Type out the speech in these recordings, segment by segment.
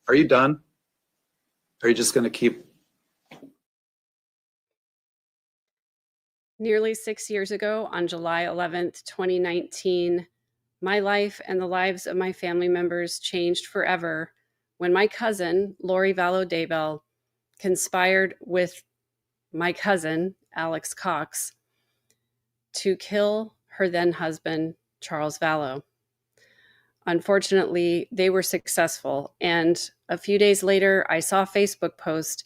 Are you done? Are you just going to keep? Nearly 6 years ago, on July 11th, 2019, my life and the lives of my family members changed forever when my cousin, Lori Vallow Daybell, conspired with my cousin, Alex Cox, to kill her then husband, Charles Vallow. Unfortunately, they were successful, and a few days later, I saw a Facebook post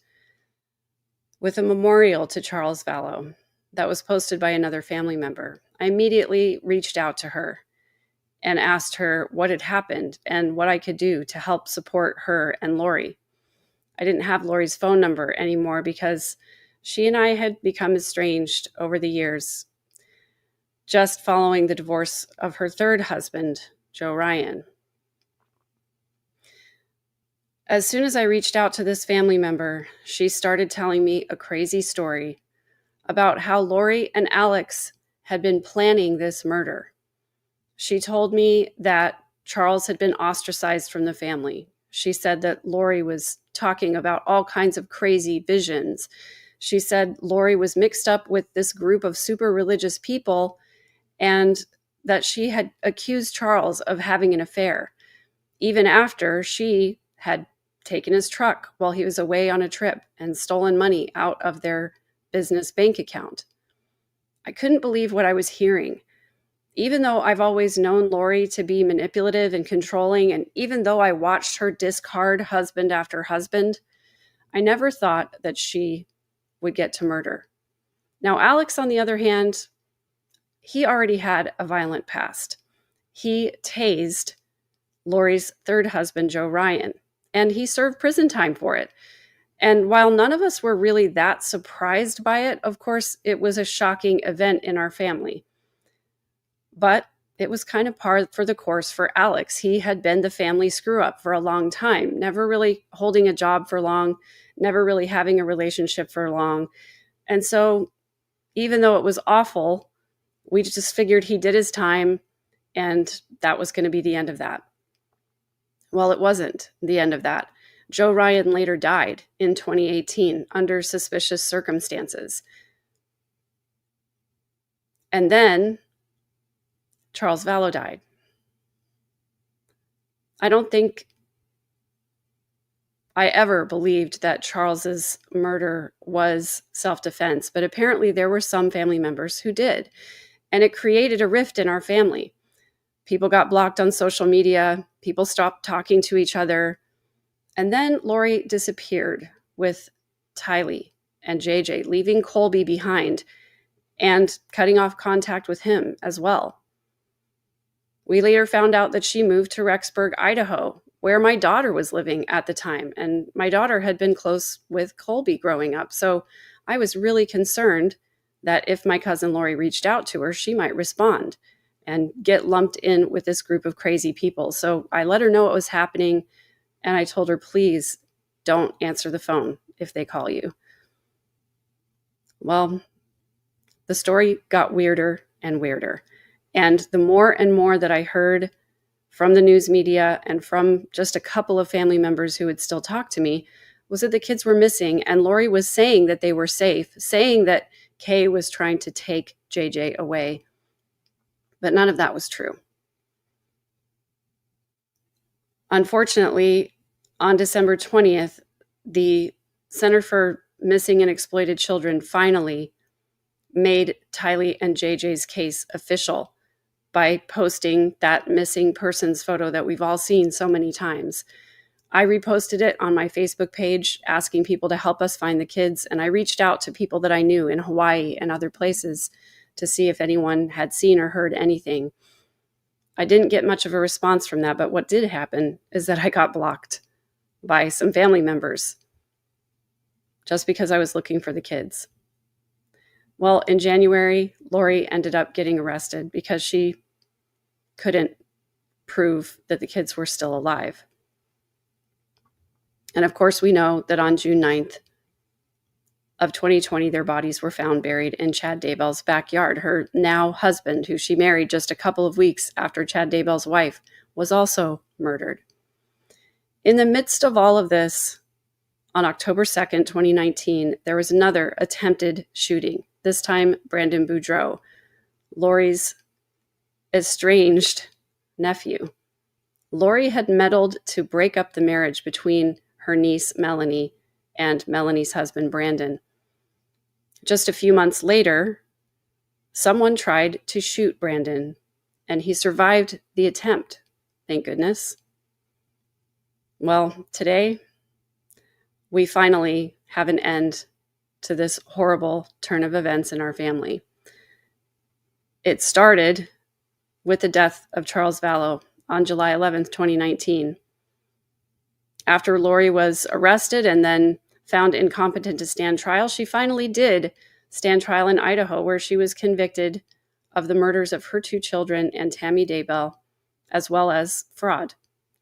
with a memorial to Charles Vallow that was posted by another family member. I immediately reached out to her and asked her what had happened and what I could do to help support her and Lori. I didn't have Lori's phone number anymore because she and I had become estranged over the years, just following the divorce of her third husband, Joe Ryan. As soon as I reached out to this family member, she started telling me a crazy story about how Lori and Alex had been planning this murder. She told me that Charles had been ostracized from the family. She said that Lori was talking about all kinds of crazy visions. She said Lori was mixed up with this group of super religious people and that she had accused Charles of having an affair, even after she had taken his truck while he was away on a trip and stolen money out of their business bank account. I couldn't believe what I was hearing. Even though I've always known Lori to be manipulative and controlling, and even though I watched her discard husband after husband, I never thought that she would get to murder. Now, Alex, on the other hand, he already had a violent past. He tased Lori's third husband, Joe Ryan, and he served prison time for it. And while none of us were really that surprised by it, of course, it was a shocking event in our family. But it was kind of par for the course for Alex. He had been the family screw up for a long time, never really holding a job for long, never really having a relationship for long. And so even though it was awful, we just figured he did his time and that was going to be the end of that. Well, it wasn't the end of that. Joe Ryan later died in 2018 under suspicious circumstances. And then Charles Vallow died. I don't think I ever believed that Charles's murder was self-defense, but apparently there were some family members who did. And it created a rift in our family. People got blocked on social media. People stopped talking to each other. And then Lori disappeared with Tylee and JJ, leaving Colby behind and cutting off contact with him as well. We later found out that she moved to Rexburg, Idaho, where my daughter was living at the time. And my daughter had been close with Colby growing up. So I was really concerned that if my cousin Lori reached out to her, she might respond and get lumped in with this group of crazy people. So I let her know what was happening. And I told her, please don't answer the phone if they call you. Well, the story got weirder and weirder. And the more and more that I heard from the news media and from just a couple of family members who would still talk to me was that the kids were missing. And Lori was saying that they were safe, saying that Kay was trying to take JJ away. But none of that was true. Unfortunately, on December 20th, the Center for Missing and Exploited Children finally made Tylee and JJ's case official by posting that missing persons photo that we've all seen so many times. I reposted it on my Facebook page, asking people to help us find the kids, and I reached out to people that I knew in Hawaii and other places to see if anyone had seen or heard anything. I didn't get much of a response from that, but what did happen is that I got blocked by some family members just because I was looking for the kids. Well, in January, Lori ended up getting arrested because she couldn't prove that the kids were still alive. And of course, we know that on June 9th of 2020, their bodies were found buried in Chad Daybell's backyard. Her now husband, who she married just a couple of weeks after Chad Daybell's wife, was also murdered. In the midst of all of this, on October 2nd, 2019, there was another attempted shooting, this time Brandon Boudreaux, Lori's estranged nephew. Lori had meddled to break up the marriage between her niece, Melanie, and Melanie's husband, Brandon. Just a few months later, someone tried to shoot Brandon, and he survived the attempt, thank goodness. Well, today, we finally have an end to this horrible turn of events in our family. It started with the death of Charles Vallow on July 11th, 2019. After Lori was arrested and then found incompetent to stand trial, she finally did stand trial in Idaho, where she was convicted of the murders of her 2 children and Tammy Daybell, as well as fraud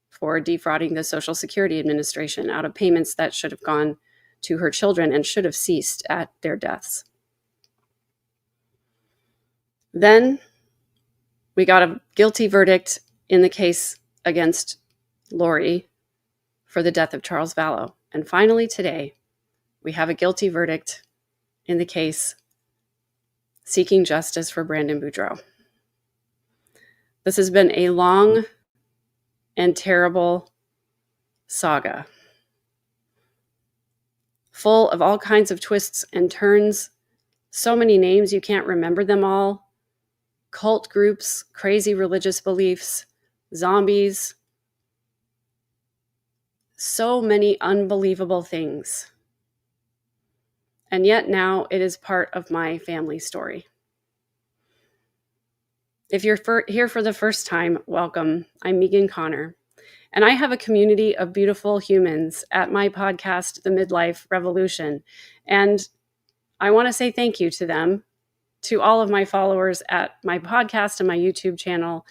for defrauding the Social Security Administration out of payments that should have gone to her children and should have ceased at their deaths. Then we got a guilty verdict in the case against Lori for the death of Charles Vallow. And finally today, we have a guilty verdict in the case seeking justice for Brandon Boudreaux. This has been a long and terrible saga, full of all kinds of twists and turns, so many names you can't remember them all, cult groups, crazy religious beliefs, zombies, so many unbelievable things. And yet now it is part of my family story. If you're here for the first time, welcome. I'm Megan Connor, and I have a community of beautiful humans at my podcast, The Midlife Revolution. And I want to say thank you to them, to all of my followers at my podcast and my YouTube channel,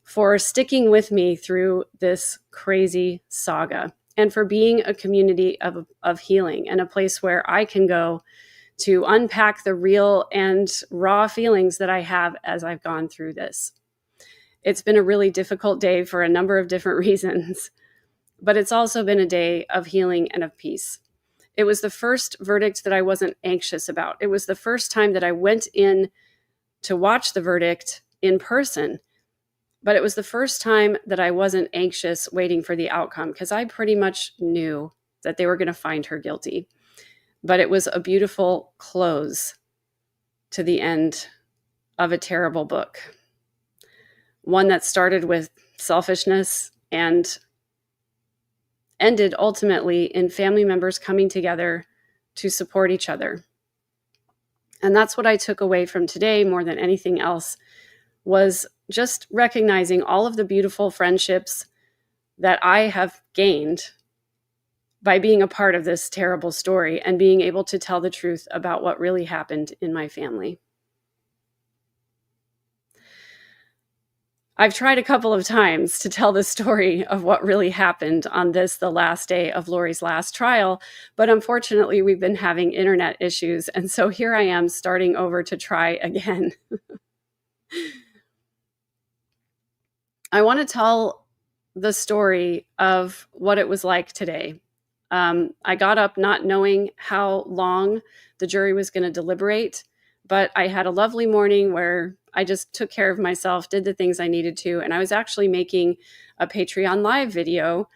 for sticking with me through this crazy saga, and for being a community of healing and a place where I can go to unpack the real and raw feelings that I have as I've gone through this. It's been a really difficult day for a number of different reasons, but it's also been a day of healing and of peace. It was the first verdict that I wasn't anxious about. It was the first time that I went in to watch the verdict in person, but it was the first time that I wasn't anxious waiting for the outcome, because I pretty much knew that they were going to find her guilty. But it was a beautiful close to the end of a terrible book. One that started with selfishness and ended ultimately in family members coming together to support each other. And that's what I took away from today more than anything else, was just recognizing all of the beautiful friendships that I have gained by being a part of this terrible story and being able to tell the truth about what really happened in my family. I've tried a couple of times to tell the story of what really happened on this, the last day of Lori's last trial, but unfortunately we've been having internet issues, and so here I am starting over to try again. I want to tell the story of what it was like today. I got up not knowing how long the jury was going to deliberate, but I had a lovely morning where I just took care of myself, did the things I needed to, and I was actually making a Patreon live video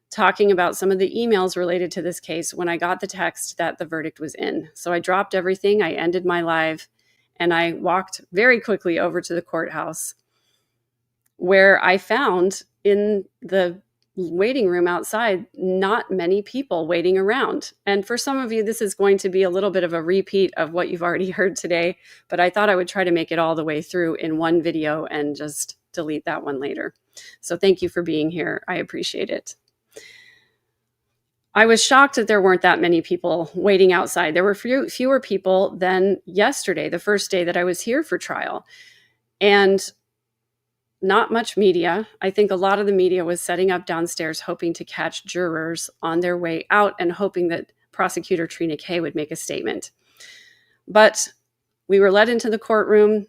talking about some of the emails related to this case when I got the text that the verdict was in. So I dropped everything, I ended my live, and I walked very quickly over to the courthouse, where I found in the waiting room outside not many people waiting around. And for some of you, this is going to be a little bit of a repeat of what you've already heard today, but I thought I would try to make it all the way through in one video and just delete that one later. So thank you for being here. I appreciate it. I was shocked that there weren't that many people waiting outside. There were fewer people than yesterday, the first day that I was here for trial. And not much media. I think a lot of the media was setting up downstairs, hoping to catch jurors on their way out and hoping that prosecutor Trina Kay would make a statement. But we were led into the courtroom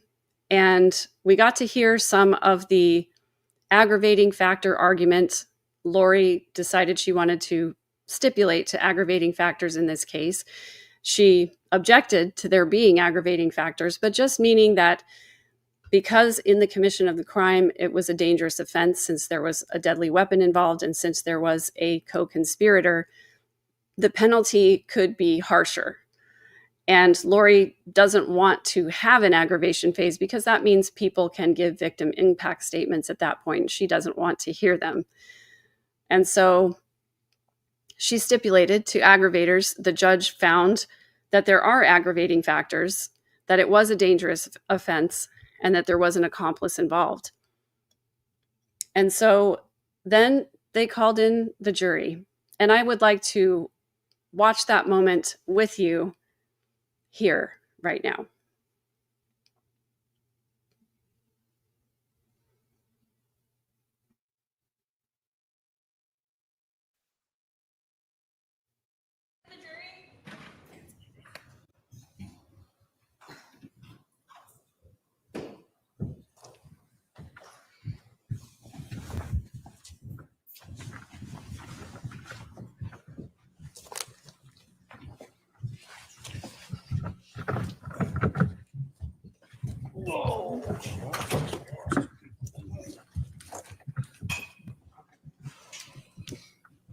and we got to hear some of the aggravating factor argument Lori decided she wanted to stipulate to aggravating factors in this case. She objected to there being aggravating factors, but just meaning that because in the commission of the crime, it was a dangerous offense since there was a deadly weapon involved and since there was a co-conspirator, the penalty could be harsher. And Lori doesn't want to have an aggravation phase because that means people can give victim impact statements at that point. She doesn't want to hear them. And so she stipulated to aggravators. The judge found that there are aggravating factors, that it was a dangerous offense, and that there was an accomplice involved. And so then they called in the jury. And I would like to watch that moment with you here right now.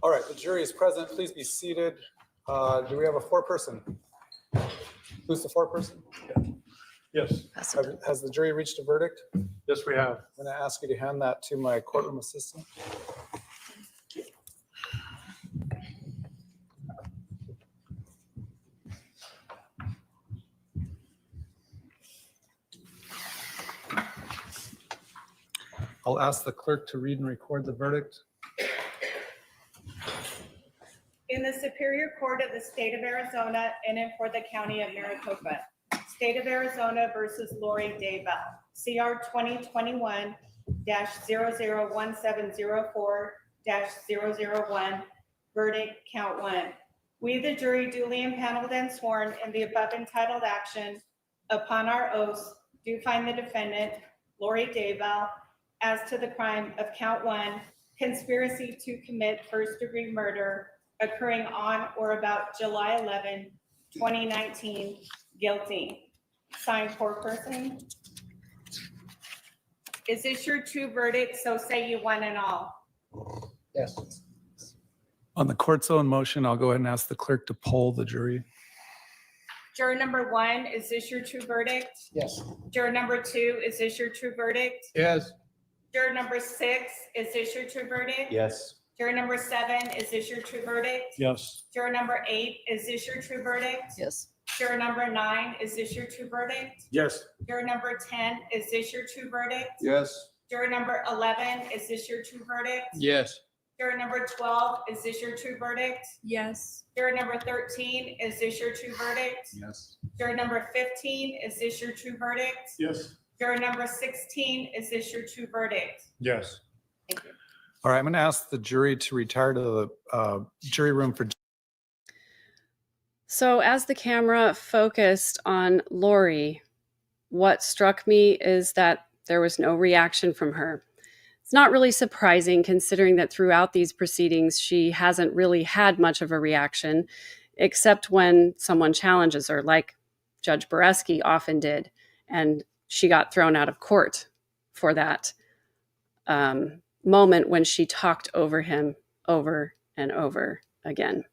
All right, the jury is present. Please be seated. Do we have a foreperson? Who's the foreperson? Yes, Has the jury reached a verdict? yes, we have. I'm going to ask you to hand that to my courtroom assistant. I'll ask the clerk to read and record the verdict. In the Superior Court of the State of Arizona and in for the County of Maricopa, State of Arizona versus Lori Daybell, CR 2021-001704-001, verdict count 1. We, the jury, duly impaneled and sworn in the above entitled action, upon our oaths, do find the defendant, Lori Daybell, as to the crime of count 1, conspiracy to commit first-degree murder occurring on or about July 11, 2019, guilty. Signed, foreperson. Is this your true verdict? So say you one and all. Yes. On the court's own motion, I'll go ahead and ask the clerk to poll the jury. Juror number 1, is this your true verdict? Yes. Juror number 2, is this your true verdict? Yes. Juror number 6, is this your true verdict? Yes. Juror number 7, is this your true verdict? Yes. Juror number 8, is this your true verdict? Yes. Juror number 9, is this your true verdict? Yes. Juror number 10, is this your true verdict? Yes. Juror number 11, is this your true verdict? Yes. Juror number 12, is this your true verdict? Yes. Juror number 13, is this your true verdict? Yes. Juror number 15, is this your true verdict? Yes. Juror number 16, is this your true verdict? Yes. Thank you. All right, I'm going to ask the jury to retire to the jury room for. So as the camera focused on Lori, what struck me is that there was no reaction from her. It's not really surprising considering that throughout these proceedings, she hasn't really had much of a reaction, except when someone challenges her, like Judge Boreski often did. And she got thrown out of court for that moment when she talked over him over and over again.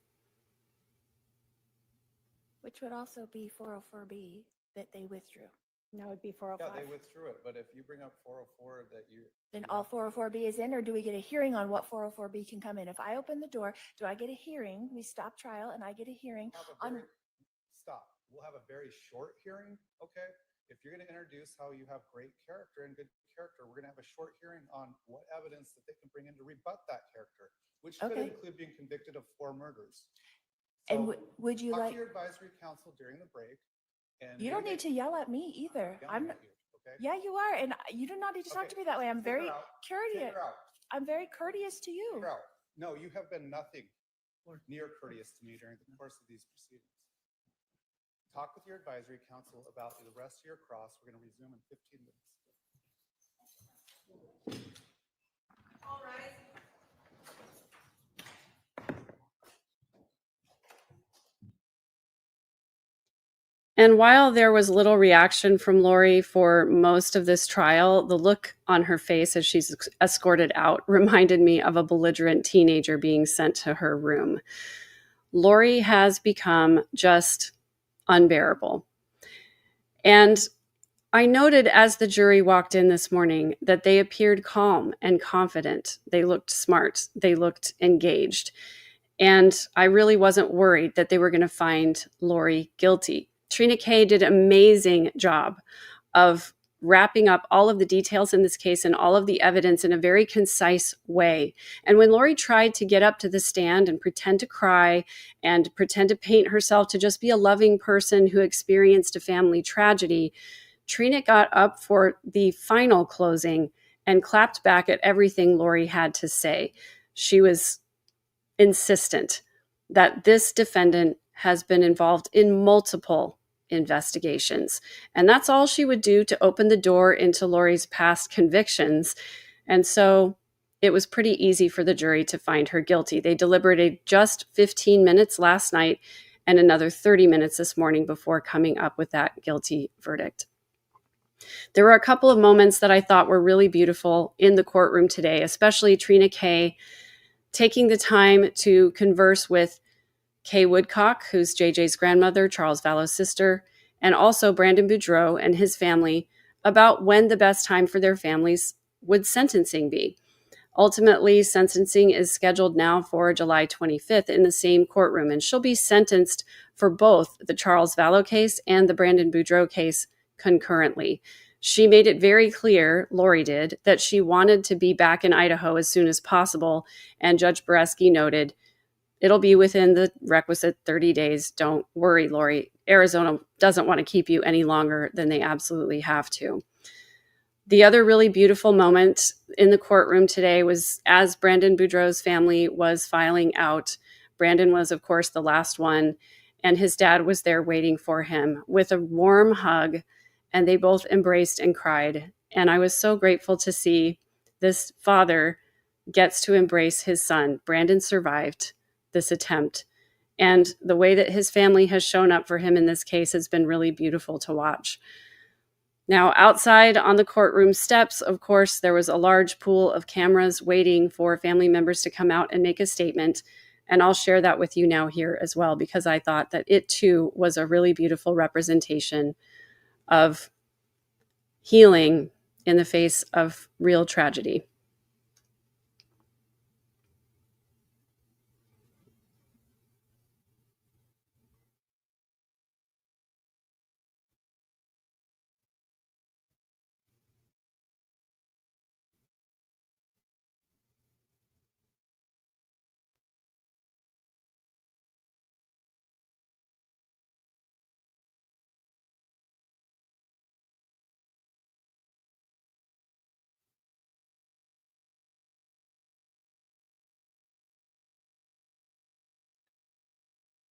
Which would also be 404B that they withdrew. That would be 405. Yeah, they withdrew it, but if you bring up 404 that you. Then all 404B is in, or do we get a hearing on what 404B can come in? If I open the door, do I get a hearing? We stop trial and I get a hearing on. Stop. We'll have a very short hearing, okay? If you're going to introduce how you have great character and good character, we're going to have a short hearing on what evidence that they can bring in to rebut that character, which could Okay. include being convicted of 4 murders. And So would you talk like, to your advisory counsel during the break. And you don't need to yell at me either. yelling I'm, at you, okay? yeah, you are. And you do not need to talk to Okay. me that way. I'm very Figure out- courteous. Figure out. I'm very courteous to you. Figure out. No, you have been nothing near courteous to me during the course of these proceedings. Talk with your advisory council about the rest of your cross. We're going to resume in 15 minutes. All right. And while there was little reaction from Lori for most of this trial, the look on her face as she's escorted out reminded me of a belligerent teenager being sent to her room. Lori has become just unbearable. And I noted as the jury walked in this morning that they appeared calm and confident. They looked smart. They looked engaged. And I really wasn't worried that they were going to find Lori guilty. Trina Kay did an amazing job of wrapping up all of the details in this case and all of the evidence in a very concise way. And when Lori tried to get up to the stand and pretend to cry and pretend to paint herself to just be a loving person who experienced a family tragedy, Trina got up for the final closing and clapped back at everything Lori had to say. She was insistent that this defendant has been involved in multiple investigations. And that's all she would do to open the door into Lori's past convictions. And so it was pretty easy for the jury to find her guilty. They deliberated just 15 minutes last night and another 30 minutes this morning before coming up with that guilty verdict. There were a couple of moments that I thought were really beautiful in the courtroom today, especially Trina Kay taking the time to converse with Kay Woodcock, who's JJ's grandmother, Charles Vallow's sister, and also Brandon Boudreaux and his family about when the best time for their families would sentencing be. Ultimately, sentencing is scheduled now for July 25th in the same courtroom, and she'll be sentenced for both the Charles Vallow case and the Brandon Boudreaux case concurrently. She made it very clear, Lori did, that she wanted to be back in Idaho as soon as possible, and Judge Boreski noted, it'll be within the requisite 30 days. Don't worry, Lori. Arizona doesn't want to keep you any longer than they absolutely have to. The other really beautiful moment in the courtroom today was as Brandon Boudreaux's family was filing out. Brandon was, of course, the last one, and his dad was there waiting for him with a warm hug, and they both embraced and cried. And I was so grateful to see this father gets to embrace his son. Brandon survived this attempt. And the way that his family has shown up for him in this case has been really beautiful to watch. Now, outside on the courtroom steps, of course, there was a large pool of cameras waiting for family members to come out and make a statement. And I'll share that with you now here as well, because I thought that it too was a really beautiful representation of healing in the face of real tragedy.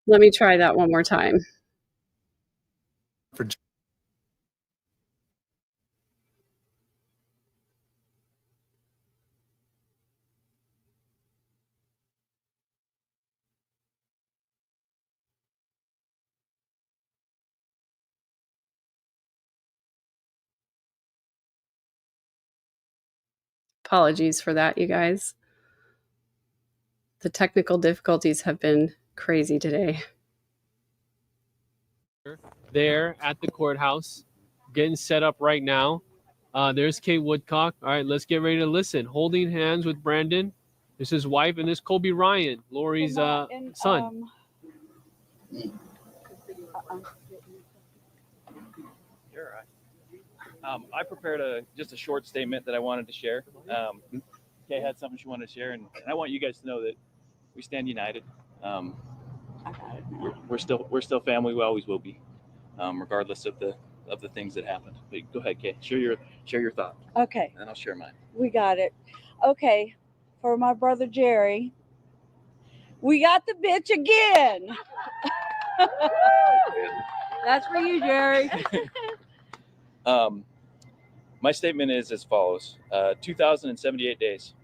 Let me try that one more time. For Apologies for that, you guys. The technical difficulties have been crazy today. There at the courthouse, getting set up right now. There's Kay Woodcock. All right, let's get ready to listen. Holding hands with Brandon. This is his wife, and this is Kobe Ryan, Lori's son. You're right. I prepared just a short statement that I wanted to share. Kay had something she wanted to share, and I want you guys to know that we stand united. We're still family. We always will be, regardless of the things that happened. But go ahead, Kay. Share your thought. Okay. And I'll share mine. We got it. Okay. For my brother Jerry, we got the bitch again. That's for you, Jerry. My statement is as follows: 2,078 days.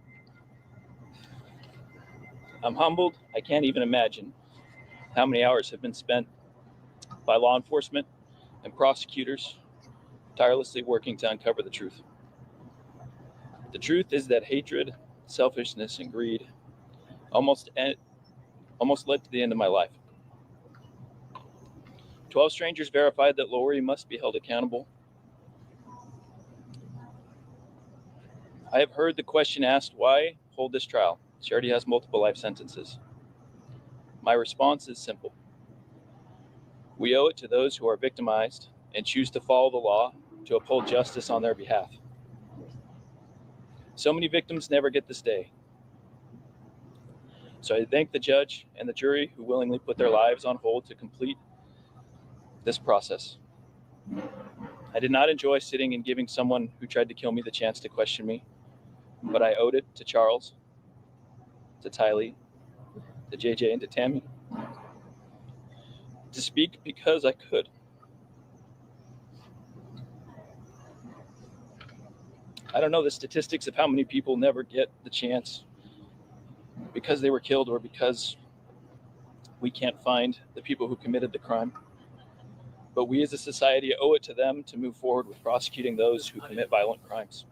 I'm humbled. I can't even imagine how many hours have been spent by law enforcement and prosecutors tirelessly working to uncover the truth. The truth is that hatred, selfishness, and greed almost led to the end of my life. 12 strangers verified that Lori must be held accountable. I have heard the question asked, why hold this trial? She already has multiple life sentences. My response is simple. We owe it to those who are victimized and choose to follow the law to uphold justice on their behalf. So many victims never get this day. So I thank the judge and the jury who willingly put their lives on hold to complete this process. I did not enjoy sitting and giving someone who tried to kill me the chance to question me, but I owed it to Charles, to Tylee, to JJ, and to Tammy to speak because I could. I don't know the statistics of how many people never get the chance because they were killed or because we can't find the people who committed the crime. But we as a society owe it to them to move forward with prosecuting those who commit violent crimes.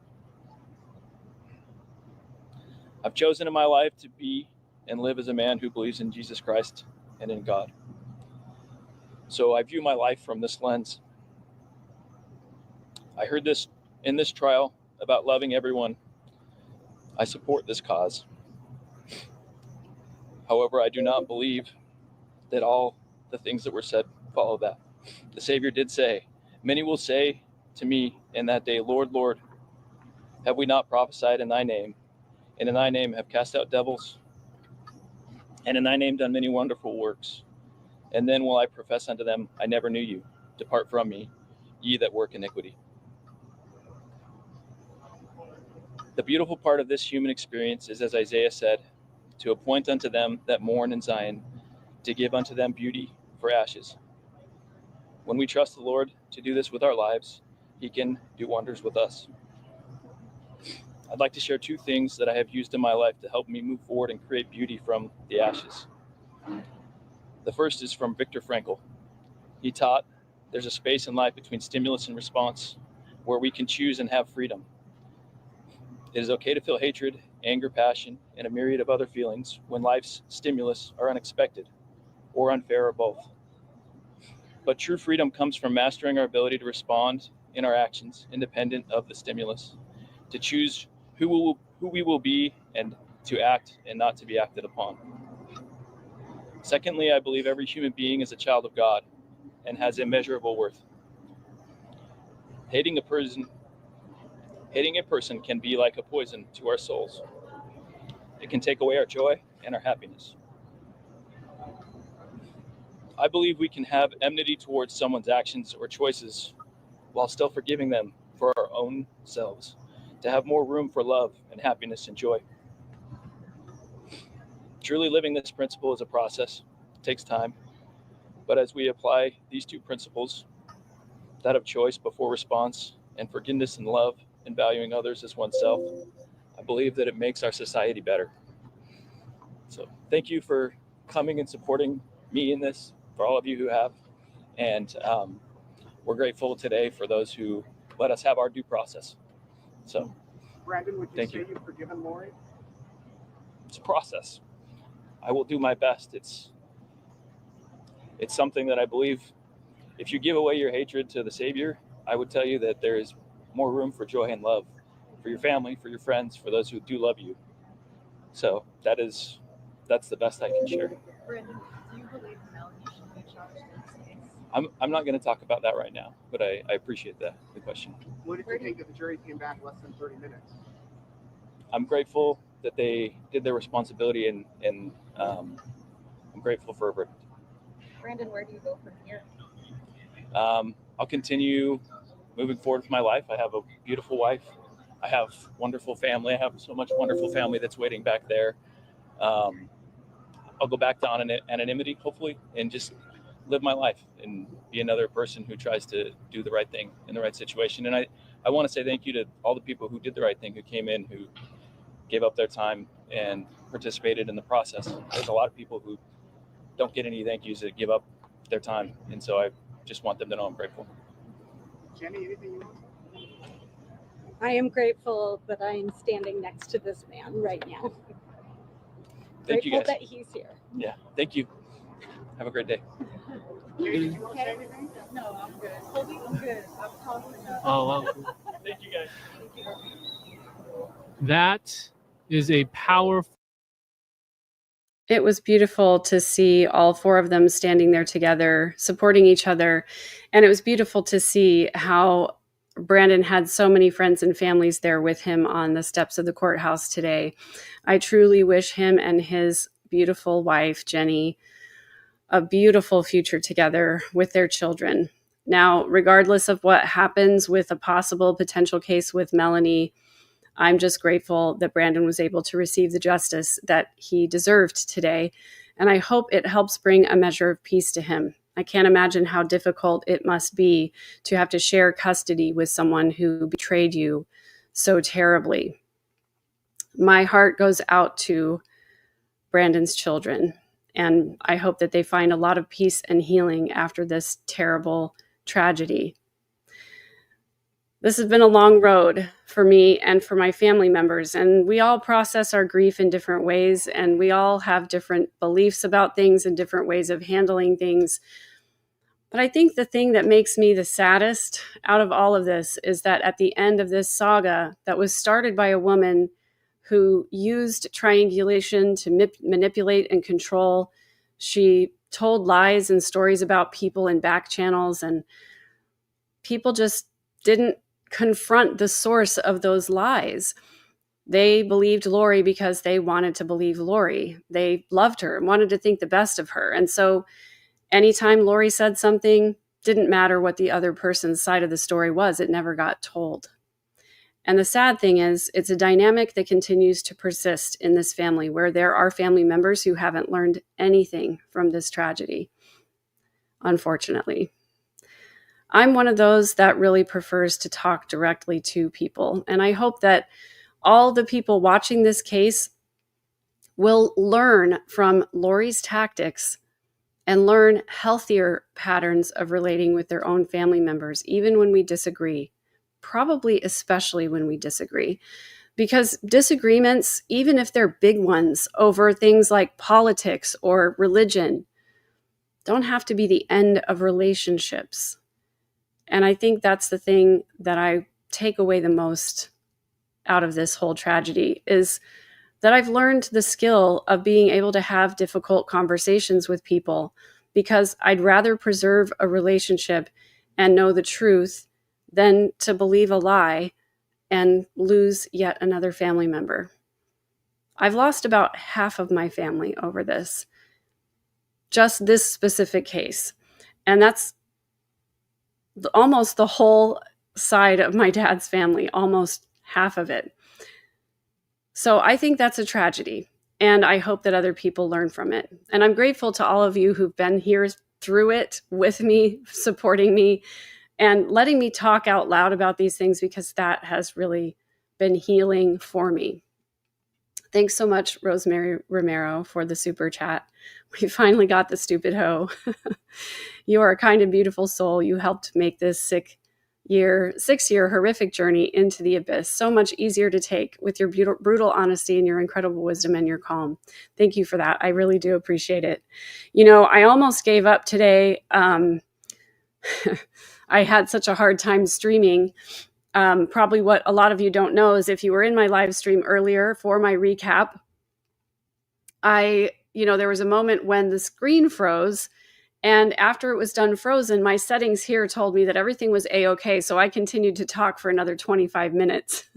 I've chosen in my life to be and live as a man who believes in Jesus Christ and in God. So I view my life from this lens. I heard this in this trial about loving everyone. I support this cause. However, I do not believe that all the things that were said follow that. The Savior did say, many will say to me in that day, Lord, Lord, have we not prophesied in thy name? And in thy name have cast out devils? And in thy name done many wonderful works? And then will I profess unto them, I never knew you. Depart from me, ye that work iniquity. The beautiful part of this human experience is, as Isaiah said, to appoint unto them that mourn in Zion, to give unto them beauty for ashes. When we trust the Lord to do this with our lives, he can do wonders with us. I'd like to share two things that I have used in my life to help me move forward and create beauty from the ashes. The first is from Viktor Frankl. He taught there's a space in life between stimulus and response where we can choose and have freedom. It is okay to feel hatred, anger, passion, and a myriad of other feelings when life's stimulus are unexpected or unfair or both. But true freedom comes from mastering our ability to respond in our actions independent of the stimulus, to choose who we will be and to act and not to be acted upon. Secondly, I believe every human being is a child of God and has immeasurable worth. Hating a person can be like a poison to our souls. It can take away our joy and our happiness. I believe we can have enmity towards someone's actions or choices while still forgiving them for our own selves, to have more room for love and happiness and joy. Truly living this principle is a process. It takes time. But as we apply these two principles, that of choice before response and forgiveness and love and valuing others as oneself, I believe that it makes our society better. So thank you for coming and supporting me in this, for all of you who have. And we're grateful today for those who let us have our due process. So, Brandon, would you thank say you. you've forgiven Lori? It's a process. I will do my best. It's something that I believe if you give away your hatred to the Savior, I would tell you that there is more room for joy and love for your family, for your friends, for those who do love you. So that's the best I can share. Brandon, do you believe Melanie should be charged in this case? I'm not going to talk about that right now, but I appreciate the question. What did you think that the jury came back less than 30 minutes? I'm grateful that they did their responsibility, and I'm grateful for a verdict. Brandon, where do you go from here? I'll continue moving forward with my life. I have a beautiful wife. I have wonderful family. I have so much wonderful family that's waiting back there. I'll go back to anonymity, hopefully, and just live my life and be another person who tries to do the right thing in the right situation. And I want to say thank you to all the people who did the right thing, who came in, who gave up their time and participated in the process. There's a lot of people who don't get any thank yous that give up their time. And so I just want them to know I'm grateful. Jenny, anything you want? I am grateful that I am standing next to this man right now. Thank you, Grateful guys. that he's here. Yeah, thank you. Have a great day. Katie, did you want to say anything? No, I'm good. Colby, I'm good. I'm talking enough. Oh, wow. Thank you, guys. That is a powerful. It was beautiful to see all four of them standing there together, supporting each other. And it was beautiful to see how Brandon had so many friends and families there with him on the steps of the courthouse today. I truly wish him and his beautiful wife, Jenny, a beautiful future together with their children. Now, regardless of what happens with a possible potential case with Melanie, I'm just grateful that Brandon was able to receive the justice that he deserved today. And I hope it helps bring a measure of peace to him. I can't imagine how difficult it must be to have to share custody with someone who betrayed you so terribly. My heart goes out to Brandon's children, and I hope that they find a lot of peace and healing after this terrible tragedy. This has been a long road for me and for my family members, and we all process our grief in different ways, and we all have different beliefs about things and different ways of handling things. But I think the thing that makes me the saddest out of all of this is that at the end of this saga that was started by a woman who used triangulation to manipulate and control, she told lies and stories about people in back channels, and people just didn't confront the source of those lies. They believed Lori because they wanted to believe Lori. They loved her and wanted to think the best of her. And so anytime Lori said something, didn't matter what the other person's side of the story was, it never got told. And the sad thing is, it's a dynamic that continues to persist in this family, where there are family members who haven't learned anything from this tragedy, unfortunately. I'm one of those that really prefers to talk directly to people. And I hope that all the people watching this case will learn from Lori's tactics and learn healthier patterns of relating with their own family members, even when we disagree, probably especially when we disagree. Because disagreements, even if they're big ones over things like politics or religion, don't have to be the end of relationships. And I think that's the thing that I take away the most out of this whole tragedy, is that I've learned the skill of being able to have difficult conversations with people, because I'd rather preserve a relationship and know the truth than to believe a lie and lose yet another family member. I've lost about half of my family over this, just this specific case. And that's almost the whole side of my dad's family, almost half of it. So I think that's a tragedy, and I hope that other people learn from it. And I'm grateful to all of you who've been here through it with me, supporting me, and letting me talk out loud about these things, because that has really been healing for me. Thanks so much, Rosemary Romero, for the super chat. We finally got the stupid hoe. You are a kind and beautiful soul. You helped make this 6-year horrific journey into the abyss so much easier to take with your brutal honesty and your incredible wisdom and your calm. Thank you for that. I really do appreciate it. You know, I almost gave up today. I had such a hard time streaming. Probably what a lot of you don't know is, if you were in my live stream earlier for my recap, there was a moment when the screen froze, and after it was done frozen, my settings here told me that everything was a-okay. So I continued to talk for another 25 minutes.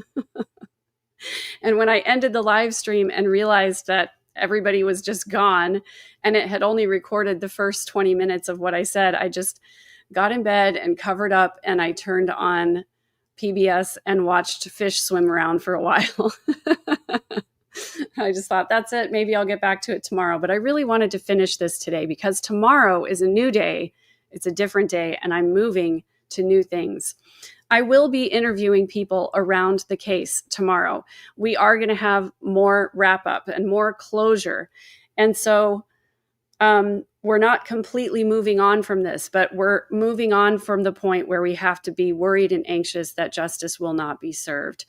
And when I ended the live stream and realized that everybody was just gone and it had only recorded the first 20 minutes of what I said, I just got in bed and covered up, and I turned on PBS and watched fish swim around for a while. I just thought, that's it. Maybe I'll get back to it tomorrow. But I really wanted to finish this today, because tomorrow is a new day. It's a different day, and I'm moving to new things. I will be interviewing people around the case tomorrow. We are going to have more wrap up and more closure. And so we're not completely moving on from this, but we're moving on from the point where we have to be worried and anxious that justice will not be served.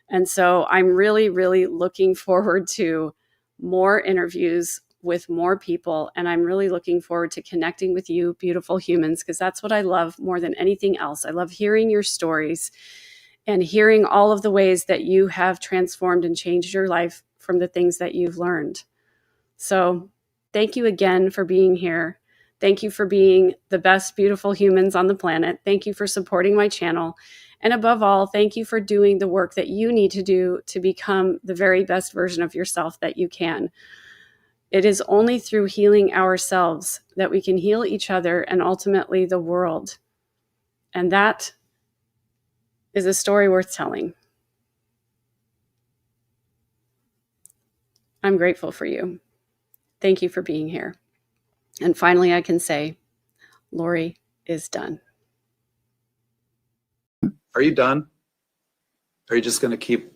And so I'm really, really looking forward to more interviews with more people. And I'm really looking forward to connecting with you, beautiful humans, because that's what I love more than anything else. I love hearing your stories and hearing all of the ways that you have transformed and changed your life from the things that you've learned. So thank you again for being here. Thank you for being the best, beautiful humans on the planet. Thank you for supporting my channel. And above all, thank you for doing the work that you need to do to become the very best version of yourself that you can. It is only through healing ourselves that we can heal each other and ultimately the world. And that is a story worth telling. I'm grateful for you. Thank you for being here. And finally, I can say, Lori is done. Are you done? Are you just going to keep